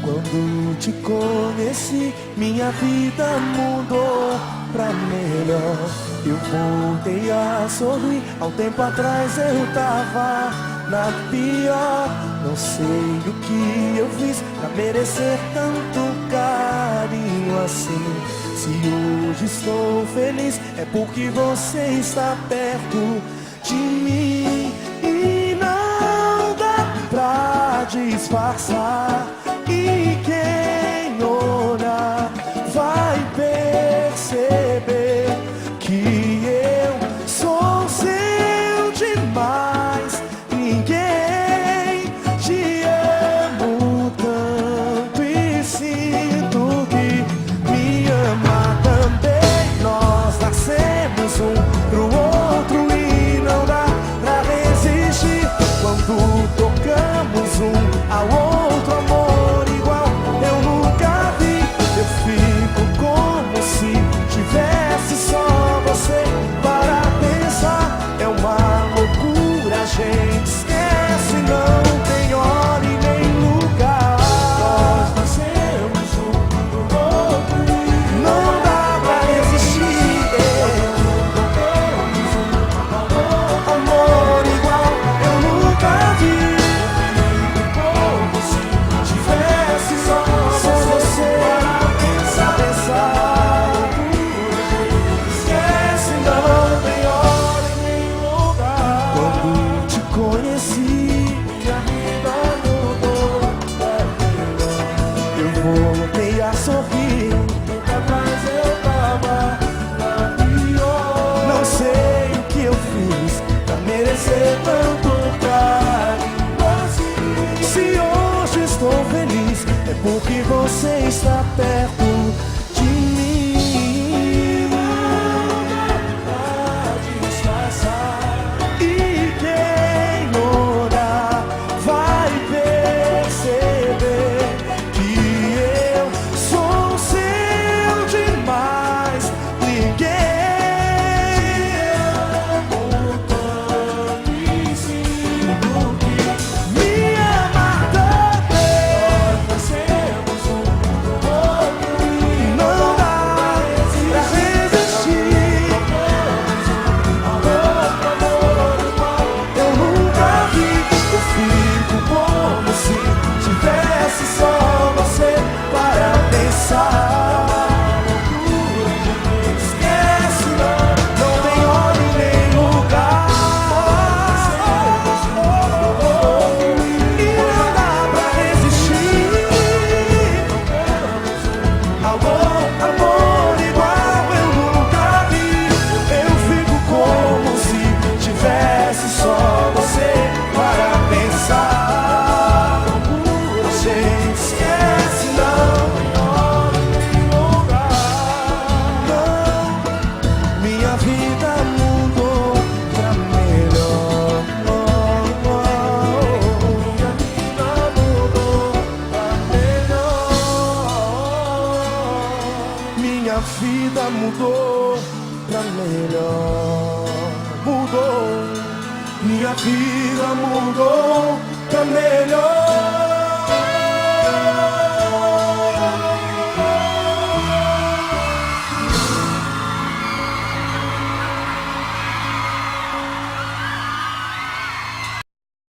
Quando te conheci, minha vida mudou pra melhor. Eu voltei a sorrir. Há um tempo atrás eu tava na pior. Não sei o que eu fiz pra merecer tanto carinho assim. Se hoje estou feliz, é porque você está perto de mim. E não dá pra disfarçar. E quem olhar vai perceber que eu sou seu demais. Ninguém te amo tanto e sinto que me ama também. Nós nascemos um pro outro e não dá pra resistir. Quando tocamos um ao outro, amor gente esquece, não tem hora e nem lugar. Nós nascemos um pro outro e não dá pra resistir. Amor igual eu nunca vi. Como se tivesse só você para pensar. Esquece, não tem hora e nem lugar. Conheci, minha vida mudou pra melhor. Eu voltei a sorrir. Nunca mais eu tava na pior. Não sei o que eu fiz pra merecer tanto carinho assim. Se hoje estou feliz, é porque você está perto de mim. Minha vida mudou pra melhor. Mudou. Minha vida mudou pra melhor.